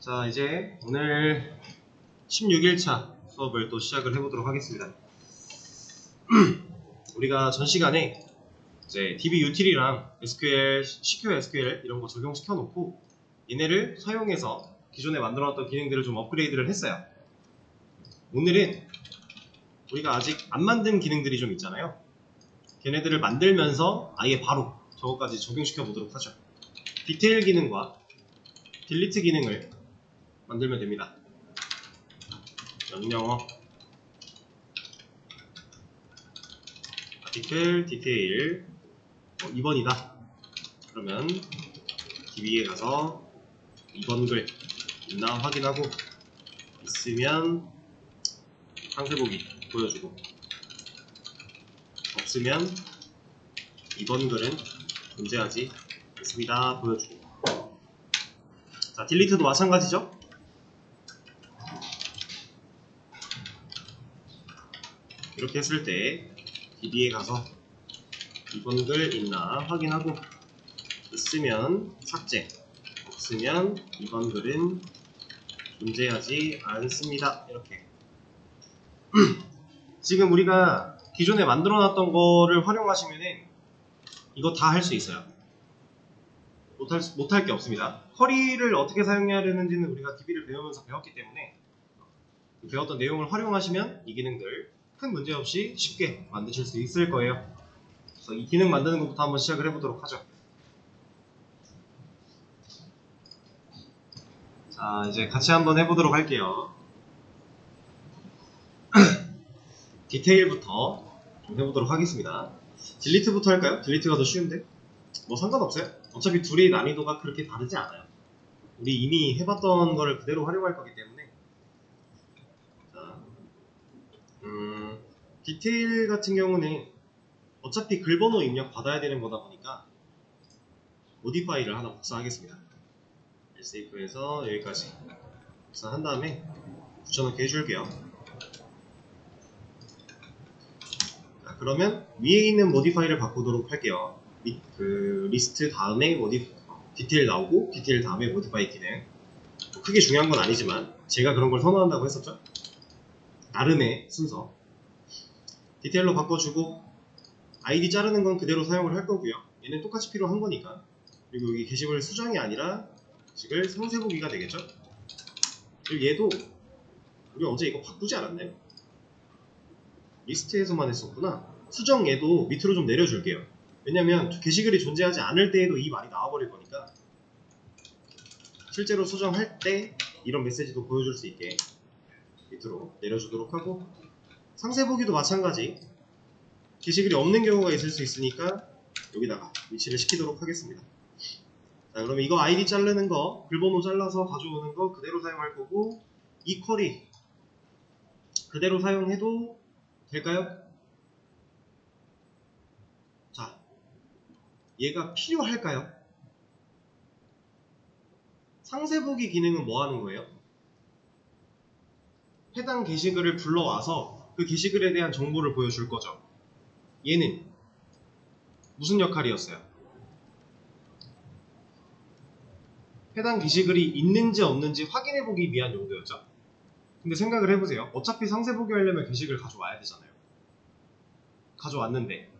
자, 이제 오늘 16일차 수업을 또 시작을 해보도록 하겠습니다. 우리가 전 시간에 이제 DB util이랑 SQL, CQ SQL 이런 거 적용시켜 놓고 얘네를 사용해서 기존에 만들어놨던 기능들을 좀 업그레이드를 했어요. 오늘은 우리가 아직 안 만든 기능들이 좀 있잖아요. 걔네들을 만들면서 아예 바로 저거까지 적용시켜 보도록 하죠. 디테일 기능과 딜리트 기능을 만들면 됩니다. 명령어 아티클 디테일 2번이다. 그러면 DB에 가서 2번 글 있나 확인하고 있으면 상세보기 보여주고 없으면 2번 글은 존재하지 않습니다 보여주고. 자, 딜리트도 마찬가지죠. 이렇게 했을 때 DB에 가서 2번 글 있나 확인하고 있으면 삭제, 없으면 2번 글은 존재하지 않습니다. 이렇게. 지금 우리가 기존에 만들어놨던 거를 활용하시면은 이거 다 할 수 있어요. 못할 게 없습니다. 쿼리를 어떻게 사용해야 되는지는 우리가 DB를 배우면서 배웠기 때문에 배웠던 내용을 활용하시면 이 기능들 큰 문제 없이 쉽게 만드실 수 있을 거예요. 그래서 이 기능 만드는 것부터 한번 시작을 해보도록 하죠. 자, 이제 같이 한번 해보도록 할게요. 디테일부터 좀 해보도록 하겠습니다. 딜리트부터 할까요? 딜리트가 더 쉬운데? 뭐 상관없어요. 어차피 둘이 난이도가 그렇게 다르지 않아요. 우리 이미 해봤던 거를 그대로 활용할 거기 때문에. 자, 디테일 같은 경우는 어차피 글번호 입력 받아야 되는 거다 보니까 모디파이를 하나 복사하겠습니다. safe에서 여기까지 복사한 다음에 붙여넣기 해줄게요. 자, 그러면 위에 있는 모디파이를 바꾸도록 할게요. 그 리스트 다음에 디테일 나오고 디테일 다음에 모디파이 기능. 크게 중요한 건 아니지만 제가 그런 걸 선호한다고 했었죠. 나름의 순서. 디테일로 바꿔주고 아이디 자르는 건 그대로 사용을 할 거고요. 얘는 똑같이 필요한 거니까. 그리고 여기 게시글 수정이 아니라 게시글 상세보기가 되겠죠. 그리고 얘도 우리 어제 이거 바꾸지 않았나요? 리스트에서만 했었구나. 수정 얘도 밑으로 좀 내려줄게요. 왜냐면 게시글이 존재하지 않을 때에도 이 말이 나와버릴 거니까 실제로 수정할 때 이런 메시지도 보여줄 수 있게 밑으로 내려주도록 하고, 상세보기도 마찬가지. 게시글이 없는 경우가 있을 수 있으니까 여기다가 위치를 시키도록 하겠습니다. 자, 그러면 이거 아이디 자르는 거, 글번호 잘라서 가져오는 거 그대로 사용할 거고, 이 쿼리 그대로 사용해도 될까요? 자, 얘가 필요할까요? 상세보기 기능은 뭐 하는 거예요? 해당 게시글을 불러와서 그 게시글에 대한 정보를 보여줄 거죠. 얘는 무슨 역할이었어요? 해당 게시글이 있는지 없는지 확인해보기 위한 용도였죠. 근데 생각을 해보세요. 어차피 상세보기 하려면 게시글 가져와야 되잖아요. 가져왔는데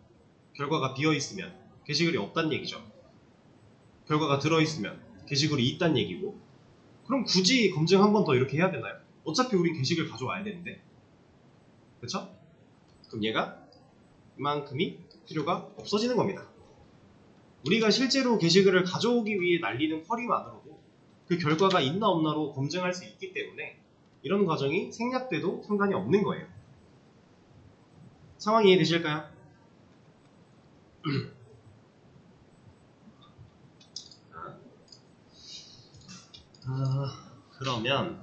결과가 비어있으면 게시글이 없단 얘기죠. 결과가 들어있으면 게시글이 있단 얘기고, 그럼 굳이 검증 한 번 더 이렇게 해야 되나요? 어차피 우린 게시글 가져와야 되는데, 그쵸? 그럼 얘가 이만큼이 필요가 없어지는 겁니다. 우리가 실제로 게시글을 가져오기 위해 날리는 쿼리만으로도 그 결과가 있나 없나로 검증할 수 있기 때문에 이런 과정이 생략돼도 상관이 없는 거예요. 상황 이해되실까요? 그러면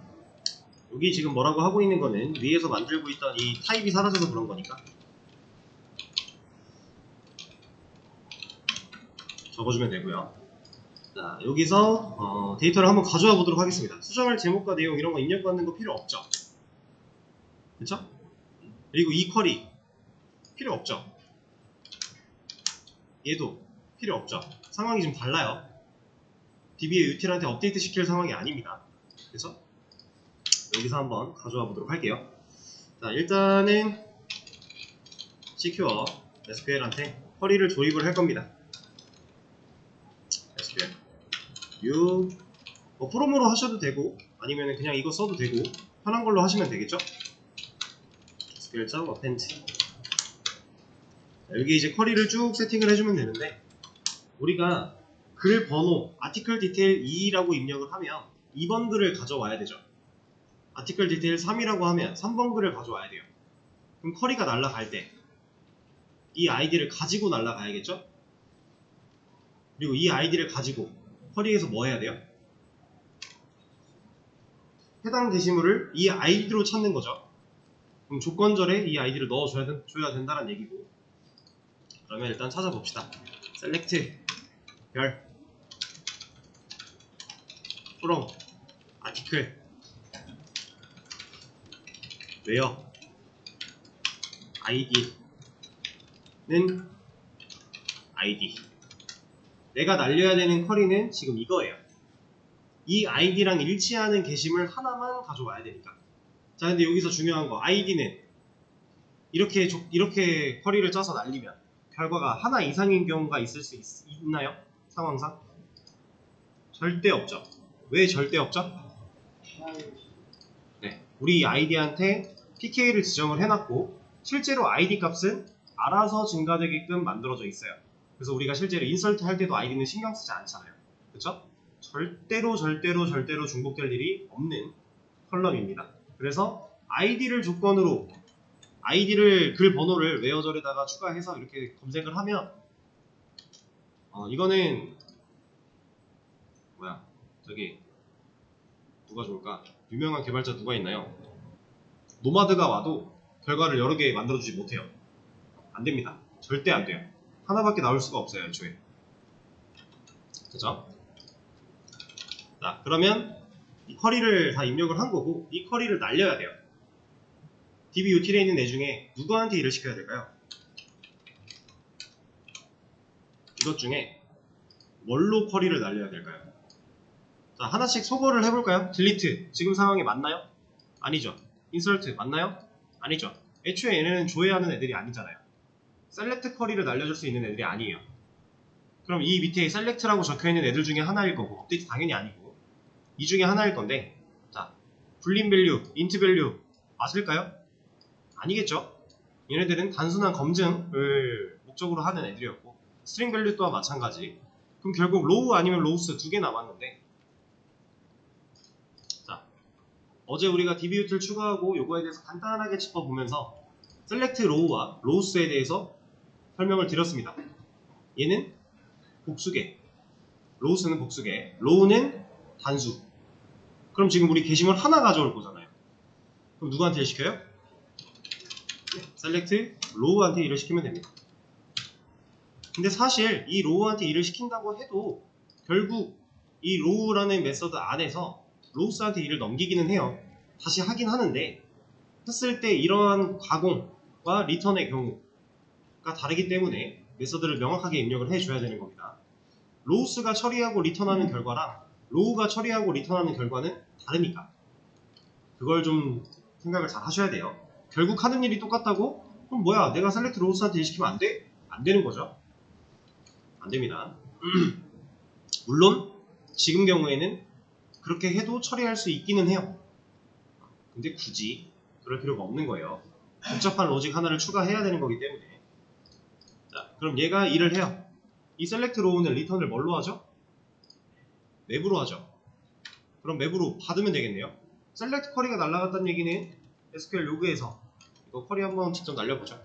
여기 지금 뭐라고 하고 있는 거는 위에서 만들고 있던 이 타입이 사라져서 그런 거니까 적어주면 되고요. 자, 여기서 데이터를 한번 가져와 보도록 하겠습니다. 수정할 제목과 내용 이런 거 입력받는 거 필요 없죠. 그쵸? 그리고 이 쿼리 필요 없죠. 얘도 필요 없죠. 상황이 좀 달라요. DB의 유틸한테 업데이트 시킬 상황이 아닙니다. 그래서 여기서 한번 가져와 보도록 할게요. 자, 일단은 Secure SQL한테 쿼리를 조립을 할 겁니다. SQL 뭐 프롬으로 하셔도 되고 아니면 그냥 이거 써도 되고 편한 걸로 하시면 되겠죠? SQL.append 여기 이제 쿼리를 쭉 세팅을 해주면 되는데 우리가 글 번호 article detail 2라고 입력을 하면 2번 글을 가져와야 되죠. article detail 3이라고 하면 3번 글을 가져와야 돼요. 그럼 쿼리가 날아갈 때 이 아이디를 가지고 날아가야겠죠? 그리고 이 아이디를 가지고 쿼리에서 뭐 해야 돼요? 해당 게시물을 이 아이디로 찾는 거죠. 그럼 조건절에 이 아이디를 넣어줘야 된다는 얘기고 그러면 일단 찾아봅시다. select 별 from article where id는 id 내가 날려야 되는 쿼리는 지금 이거예요. 이 id랑 일치하는 게시물 하나만 가져와야 되니까. 자, 근데 여기서 중요한 거 id는 이렇게 쿼리를 짜서 날리면 결과가 하나 이상인 경우가 있을 수 있나요? 상황상? 절대 없죠. 왜 절대 없죠? 네, 우리 id한테 pk를 지정을 해놨고 실제로 id 값은 알아서 증가되게끔 만들어져 있어요. 그래서 우리가 실제로 인설트 할 때도 id는 신경 쓰지 않잖아요. 그쵸? 절대로 중복될 일이 없는 컬럼입니다. 그래서 id를 조건으로 id를 글 번호를 웨어절에다가 추가해서 이렇게 검색을 하면 이거는 뭐야 저기 누가 좋을까? 유명한 개발자 누가 있나요? 노마드가 와도 결과를 여러 개 만들어주지 못해요. 안됩니다. 절대 안돼요. 하나밖에 나올 수가 없어요. 애초에. 그죠? 자, 그러면 이 쿼리를 다 입력을 한 거고 이 쿼리를 날려야 돼요. DB util에 있는 애 중에 누구한테 일을 시켜야 될까요? 이것 중에 뭘로 쿼리를 날려야 될까요? 자, 하나씩 소거를 해볼까요? delete 지금 상황에 맞나요? 아니죠. insert 맞나요? 아니죠. 애초에 얘네는 조회하는 애들이 아니잖아요. select 쿼리를 날려줄 수 있는 애들이 아니에요. 그럼 이 밑에 select라고 적혀있는 애들 중에 하나일 거고 업데이트 당연히 아니고 이 중에 하나일 건데 자, boolean value, int value 맞을까요? 아니겠죠. 얘네들은 단순한 검증을 목적으로 하는 애들이었고 string value 또한 마찬가지. 그럼 결국 row 아니면 rows 두 개 남았는데 자, 어제 우리가 dbutil 추가하고 요거에 대해서 간단하게 짚어보면서 select row와 rows에 대해서 설명을 드렸습니다. 얘는 복수계, rows는 복수계, row는 단수. 그럼 지금 우리 게시물 하나 가져올 거잖아요. 그럼 누구한테 일 시켜요? select row한테 일을 시키면 됩니다. 근데 사실 이 row한테 일을 시킨다고 해도 결국 이 row라는 메서드 안에서 rows한테 일을 넘기기는 해요. 다시 하긴 하는데 했을 때 이러한 가공과 리턴의 경우가 다르기 때문에 메서드를 명확하게 입력을 해줘야 되는 겁니다. rows가 처리하고 리턴하는 결과랑 row가 처리하고 리턴하는 결과는 다르니까 그걸 좀 생각을 잘 하셔야 돼요. 결국 하는 일이 똑같다고? 그럼 뭐야 내가 select rows한테 일 시키면 안 돼? 안 되는 거죠. 안 됩니다. 물론 지금 경우에는 그렇게 해도 처리할 수 있기는 해요. 근데 굳이 그럴 필요가 없는 거예요. 복잡한 로직 하나를 추가해야 되는 거기 때문에. 자, 그럼 얘가 일을 해요. 이 select row는 리턴을 뭘로 하죠? 맵으로 하죠. 그럼 맵으로 받으면 되겠네요. select 쿼리가 날라갔다는 얘기는 SQL 로그에서 이거 쿼리 한번 직접 날려보죠.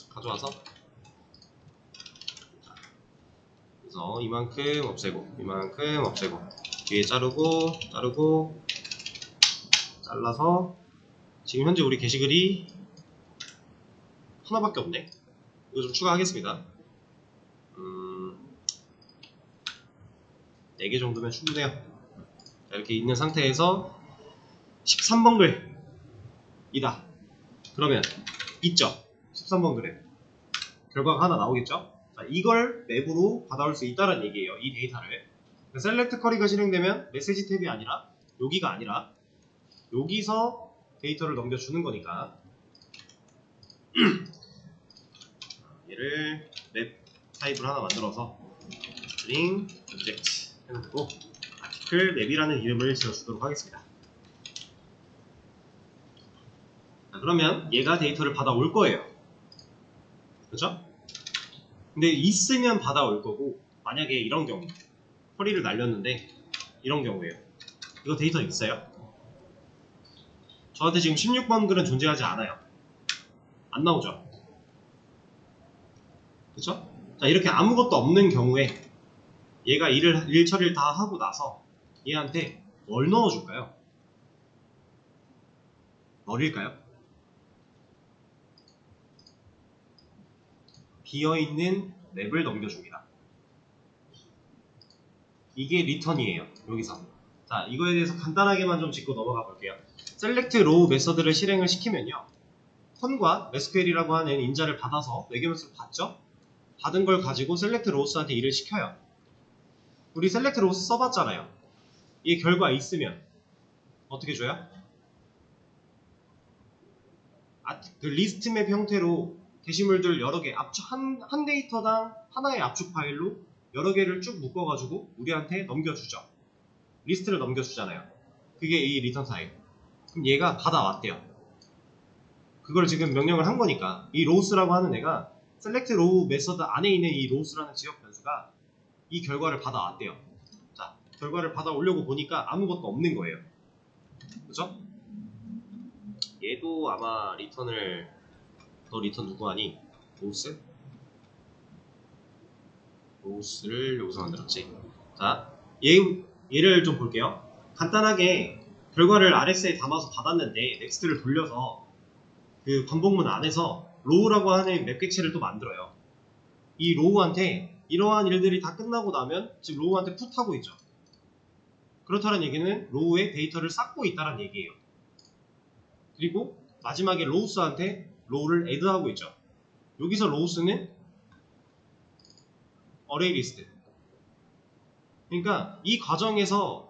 가져와서 그래서 이만큼 없애고 이만큼 없애고 뒤에 자르고 잘라서 지금 현재 우리 게시글이 하나밖에 없네. 이거 좀 추가하겠습니다. 4개 정도면 충분해요. 자, 이렇게 있는 상태에서 13번 글이다. 그러면 있죠. 13번 글에 결과가 하나 나오겠죠. 자, 이걸 맵으로 받아올 수 있다는 얘기예요. 이 데이터를. 셀렉트 쿼리가 실행되면 메시지 탭이 아니라 여기가 아니라 여기서 데이터를 넘겨주는 거니까 얘를 맵 타입을 하나 만들어서 string object 해놓고 article map이라는 이름을 지어주도록 하겠습니다. 자, 그러면 얘가 데이터를 받아올 거예요. 그렇죠? 근데 있으면 받아올 거고, 만약에 이런 경우 쿼리를 날렸는데 이런 경우에요. 이거 데이터 있어요? 저한테 지금 16번 글은 존재하지 않아요. 안 나오죠? 그쵸? 자, 이렇게 아무것도 없는 경우에 얘가 일 처리를 다 하고 나서 얘한테 뭘 넣어줄까요? 뭐일까요? 비어있는 맵을 넘겨줍니다. 이게 리턴이에요. 여기서. 자, 이거에 대해서 간단하게만 좀 짚고 넘어가 볼게요. select row 메서드를 실행을 시키면요. con과 SQL이라고 하는 인자를 받아서 외계면서를 받죠? 받은 걸 가지고 select rows한테 일을 시켜요. 우리 select rows 써봤잖아요. 이 결과 있으면 어떻게 줘요? 그 리스트 맵 형태로 게시물들 여러 개 한 데이터당 하나의 압축 파일로 여러 개를 쭉 묶어가지고 우리한테 넘겨주죠. 리스트를 넘겨주잖아요. 그게 이 리턴 타입. 그럼 얘가 받아왔대요. 그걸 지금 명령을 한 거니까 이 rows라고 하는 애가 select row 메서드 안에 있는 이 rows라는 지역 변수가 이 결과를 받아왔대요. 자, 결과를 받아오려고 보니까 아무것도 없는 거예요. 그죠? 얘도 아마 리턴을 너 리턴 누구 하니? 로우스? 로우스를 여기서 만들었지. 자, 얘를 좀 볼게요. 간단하게 결과를 RS에 담아서 받았는데 넥스트를 돌려서 그 반복문 안에서 로우라고 하는 맵 객체를 또 만들어요. 이 로우한테 이러한 일들이 다 끝나고 나면 지금 로우한테 풋하고 있죠. 그렇다는 얘기는 로우에 데이터를 쌓고 있다는 얘기예요. 그리고 마지막에 로우스한테 로우를 애드하고 있죠. 여기서 로우스는 어레이 리스트. 그러니까 이 과정에서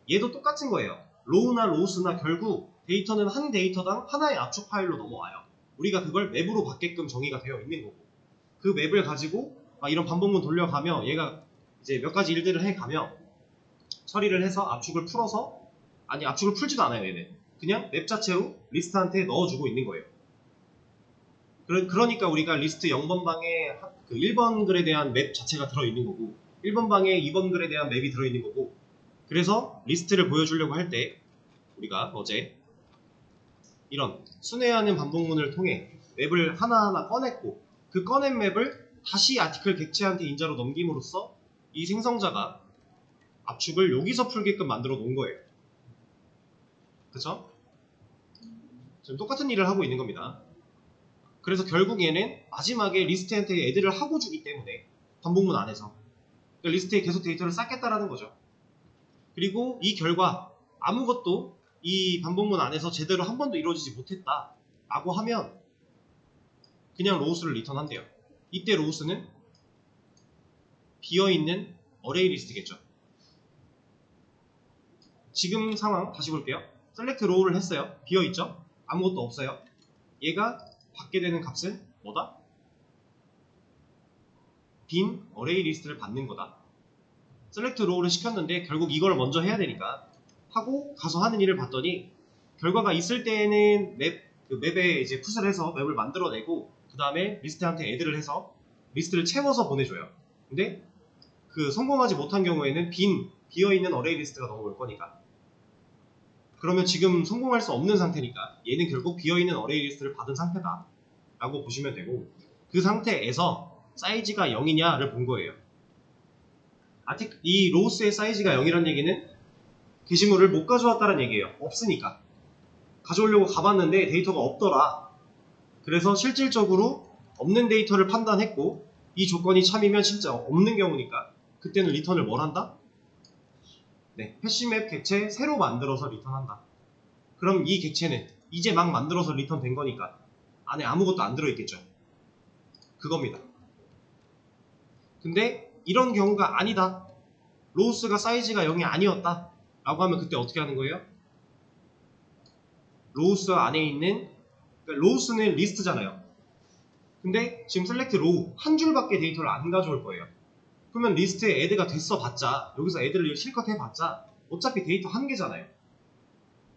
얘도 똑같은 거예요. 로우나 로우스나 결국 데이터는 한 데이터당 하나의 압축 파일로 넘어와요. 우리가 그걸 맵으로 받게끔 정의가 되어 있는 거고, 그 맵을 가지고 이런 반복문 돌려가며 얘가 이제 몇 가지 일들을 해가며 처리를 해서 압축을 풀어서, 아니 압축을 풀지도 않아요. 얘는 그냥 맵 자체로 리스트한테 넣어주고 있는 거예요. 그러니까 우리가 리스트 0번 방에 그 1번 글에 대한 맵 자체가 들어있는 거고 1번 방에 2번 글에 대한 맵이 들어있는 거고, 그래서 리스트를 보여주려고 할 때 우리가 어제 이런 순회하는 반복문을 통해 맵을 하나하나 꺼냈고, 그 꺼낸 맵을 다시 아티클 객체한테 인자로 넘김으로써 이 생성자가 압축을 여기서 풀게끔 만들어 놓은 거예요. 그쵸? 지금 똑같은 일을 하고 있는 겁니다. 그래서 결국 얘는 마지막에 리스트한테 애들을 하고 주기 때문에 반복문 안에서 그러니까 리스트에 계속 데이터를 쌓겠다라는 거죠. 그리고 이 결과 아무것도 이 반복문 안에서 제대로 한 번도 이루어지지 못했다 라고 하면 그냥 로우스를 리턴한대요. 이때 로우스는 비어있는 어레이 리스트겠죠. 지금 상황 다시 볼게요. 셀렉트 로우를 했어요. 비어있죠? 아무것도 없어요. 얘가 받게 되는 값은 뭐다? 빈 어레이 리스트를 받는 거다. 셀렉트 로우를 시켰는데 결국 이걸 먼저 해야 되니까 하고 가서 하는 일을 봤더니 결과가 있을 때에는 맵에 이제 풋을 해서 맵을 만들어내고 그 다음에 리스트한테 애드를 해서 리스트를 채워서 보내줘요. 근데 그 성공하지 못한 경우에는 비어있는 어레이 리스트가 넘어올 거니까, 그러면 지금 성공할 수 없는 상태니까 얘는 결국 비어있는 어레이 리스트를 받은 상태다 라고 보시면 되고, 그 상태에서 사이즈가 0이냐를 본 거예요. 이 로우스의 사이즈가 0이란 얘기는 게시물을 못 가져왔다는 얘기예요. 없으니까. 가져오려고 가봤는데 데이터가 없더라. 그래서 실질적으로 없는 데이터를 판단했고 이 조건이 참이면 진짜 없는 경우니까 그때는 리턴을 뭘 한다? 네, 해시맵 객체 새로 만들어서 리턴한다. 그럼 이 객체는 이제 막 만들어서 리턴 된 거니까 안에 아무것도 안 들어있겠죠. 그겁니다. 근데 이런 경우가 아니다. 로우스가 사이즈가 0이 아니었다 라고 하면 그때 어떻게 하는 거예요? 로우스 안에 있는, 그러니까 로우스는 리스트잖아요. 근데 지금 셀렉트 로우 한 줄밖에 데이터를 안 가져올 거예요. 그러면 리스트에 애드가 됐어 봤자, 여기서 애드를 실컷 해봤자 어차피 데이터 한 개잖아요.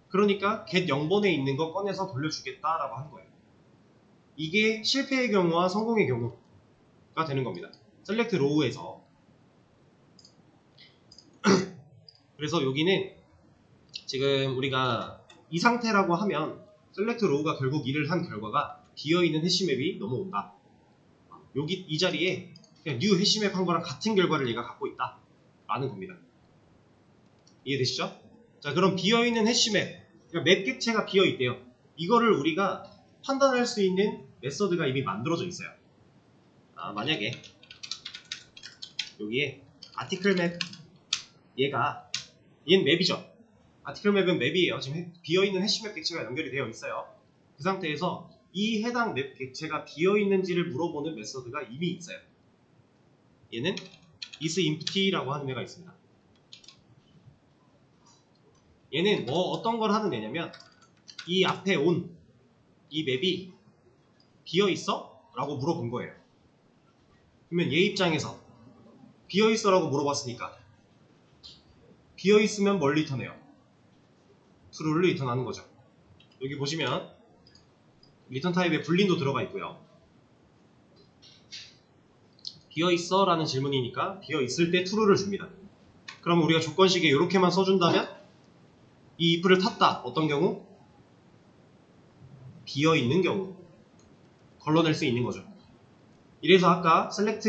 그러니까 get 0번에 있는 거 꺼내서 돌려주겠다라고 하는 거예요. 이게 실패의 경우와 성공의 경우가 되는 겁니다. 셀렉트 로우에서. 그래서 여기는 지금 우리가 이 상태라고 하면 셀렉트 로우가 결국 일을 한 결과가 비어있는 해시맵이 넘어온다. 여기 이 자리에 그냥 뉴 해시맵 한 거랑 같은 결과를 얘가 갖고 있다 라는 겁니다. 이해되시죠? 자, 그럼 비어있는 해시맵, 그러니까 맵 객체가 비어있대요. 이거를 우리가 판단할 수 있는 메서드가 이미 만들어져 있어요. 만약에 여기에 아티클 맵, 얘는 맵이죠. 아티클 맵은 맵이에요. 지금 비어있는 해시맵 객체가 연결이 되어 있어요. 그 상태에서 이 해당 맵 객체가 비어있는지를 물어보는 메서드가 이미 있어요. 얘는 isEmpty라고 하는 애가 있습니다. 얘는 어떤 걸 하는 애냐면 이 앞에 온 이 맵이 비어있어? 라고 물어본 거예요. 그러면 얘 입장에서 비어있어 라고 물어봤으니까 비어있으면 뭘 리턴해요? true를 리턴하는 거죠. 여기 보시면 리턴 타입에 불린도 들어가 있고요. 비어있어 라는 질문이니까 비어있을 때 true를 줍니다. 그럼 우리가 조건식에 이렇게만 써준다면 이 if를 탔다. 어떤 경우? 비어있는 경우 걸러낼 수 있는 거죠. 이래서 아까 select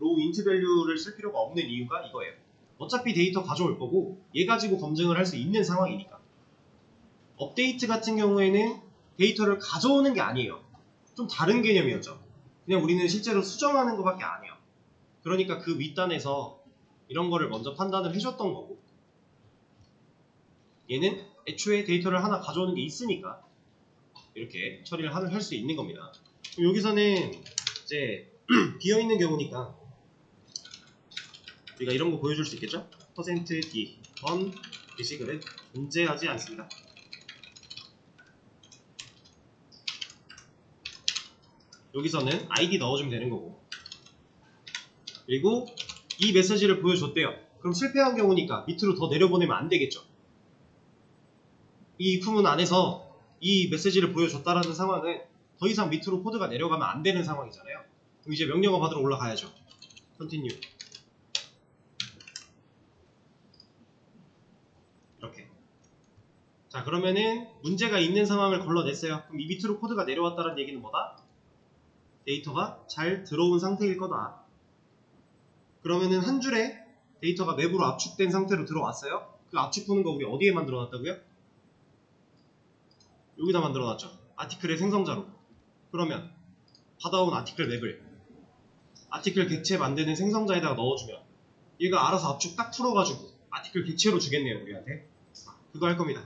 row int value를 쓸 필요가 없는 이유가 이거예요. 어차피 데이터 가져올 거고 얘 가지고 검증을 할 수 있는 상황이니까. 업데이트 같은 경우에는 데이터를 가져오는 게 아니에요. 좀 다른 개념이었죠. 그냥 우리는 실제로 수정하는 것밖에 안 해요. 그러니까 그 윗단에서 이런 거를 먼저 판단을 해줬던 거고, 얘는 애초에 데이터를 하나 가져오는 게 있으니까 이렇게 처리를 할 수 있는 겁니다. 여기서는 이제 비어있는 경우니까 우리가 이런 거 보여줄 수 있겠죠? %d on 게시글은 존재하지 않습니다. 여기서는 id 넣어주면 되는 거고, 그리고 이 메시지를 보여줬대요. 그럼 실패한 경우니까 밑으로 더 내려보내면 안 되겠죠. 이 if문 안에서 이 메시지를 보여줬다라는 상황은 더 이상 밑으로 코드가 내려가면 안 되는 상황이잖아요. 그럼 이제 명령어 받으러 올라가야죠. continue. 이렇게. 자, 그러면은 문제가 있는 상황을 걸러냈어요. 그럼 이 밑으로 코드가 내려왔다는 얘기는 뭐다? 데이터가 잘 들어온 상태일 거다. 그러면은 한 줄에 데이터가 맵으로 압축된 상태로 들어왔어요. 그 압축 푸는 거 우리 어디에 만들어 놨다고요? 여기다 만들어 놨죠. 아티클의 생성자로. 그러면 받아온 아티클 맵을 아티클 객체 만드는 생성자에다가 넣어주면 얘가 알아서 압축 딱 풀어가지고 아티클 객체로 주겠네요, 우리한테. 그거 할 겁니다.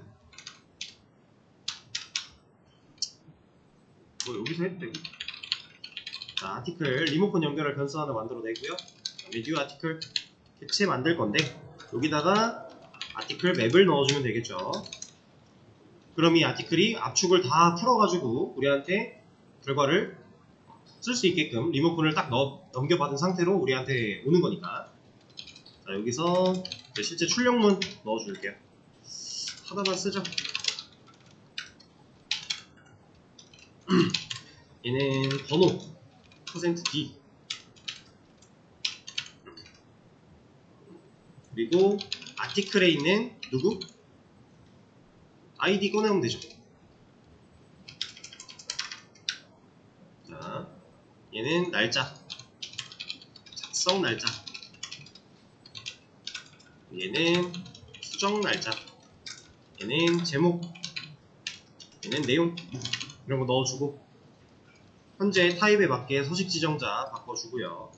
뭐 여기서 해도 되고. 자, 아티클 리모컨 연결할 변수 하나 만들어내고요. 뉴 아티클 객체 만들 건데 여기다가 아티클 맵을 넣어주면 되겠죠. 그럼 이 아티클이 압축을 다 풀어가지고 우리한테 결과를 쓸 수 있게끔 리모컨을 딱 넘겨받은 상태로 우리한테 오는 거니까. 자, 여기서 실제 출력문 넣어줄게요. 하나만 쓰죠. 얘는 번호 %d 그리고 아티클에 있는 누구? id 꺼내면 되죠. 자, 얘는 날짜, 작성 날짜, 얘는 수정 날짜, 얘는 제목, 얘는 내용, 이런 거 넣어주고, 현재 타입에 맞게 서식 지정자 바꿔주고요.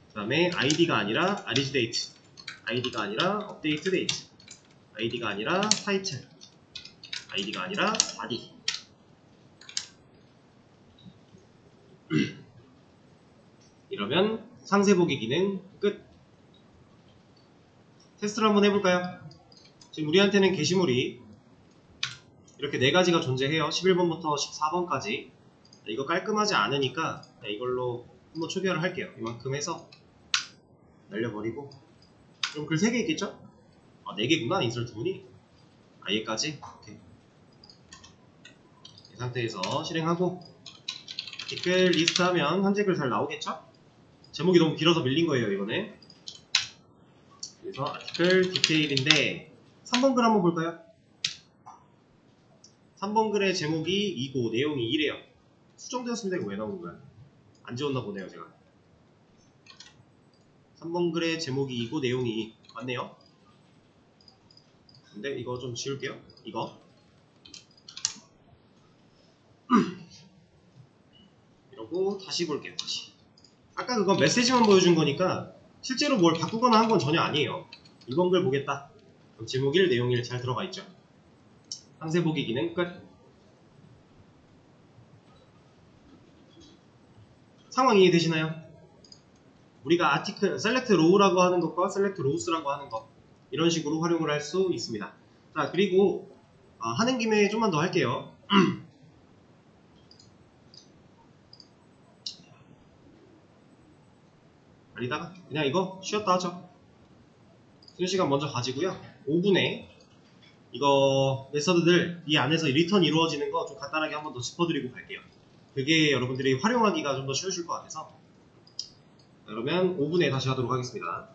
그 다음에 id가 아니라 origdate, id가 아니라 updateDate, id가 아니라 title, id가 아니라 body. 이러면 상세 보기 기능 끝. 테스트를 한번 해볼까요? 지금 우리한테는 게시물이 이렇게 4가지가 존재해요. 11번부터 14번까지. 이거 깔끔하지 않으니까 이걸로 한번 초기화를 할게요. 이만큼 해서 날려버리고. 그럼 글 3개 있겠죠? 아, 4개구나. 인설트 문이. 아, 얘까지? 오케이. 이 상태에서 실행하고 댓글 리스트 하면 현재 글 잘 나오겠죠? 제목이 너무 길어서 밀린 거예요, 이번에. 그래서 아티클 디테일인데 3번 글 한번 볼까요? 3번 글의 제목이 2고 내용이 2래요. 수정되었습니다. 이거 왜 나오는 거야? 안 지웠나 보네요, 제가. 3번 글의 제목이 2고 내용이 2. 맞네요. 근데 이거 좀 지울게요. 이거. 이러고 다시 볼게요. 다시. 아까 그건 메시지만 보여준 거니까 실제로 뭘 바꾸거나 한 건 전혀 아니에요. 2번 글 보겠다. 그럼 제목 1, 내용 1 잘 들어가 있죠. 상세 보기 기능 끝. 상황 이해되시나요? 우리가 아티클, 셀렉트 로우라고 하는 것과 셀렉트 로우스라고 하는 것 이런 식으로 활용을 할 수 있습니다. 자, 그리고 하는 김에 좀만 더 할게요. 아니다가 그냥 이거 쉬었다 하죠. 순시간 먼저 가지고요. 5분에 이거 메서드들 이 안에서 리턴 이루어지는 거 좀 간단하게 한번 더 짚어드리고 갈게요. 그게 여러분들이 활용하기가 좀 더 쉬우실 것 같아서. 그러면 5분에 다시 하도록 하겠습니다.